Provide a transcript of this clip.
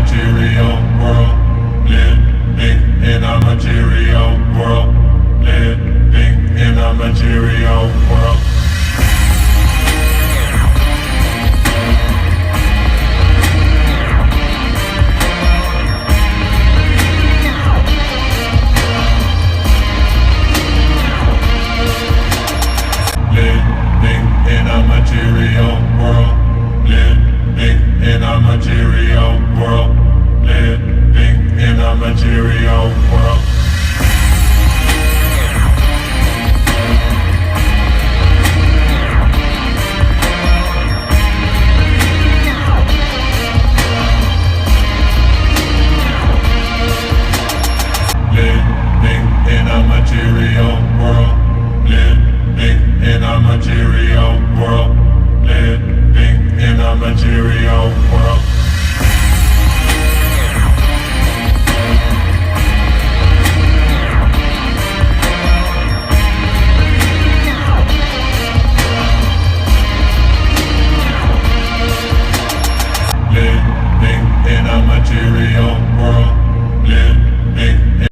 material world. Living in a material world. Living in a material world. Living in a material world. Living in a material world. Living in a material world.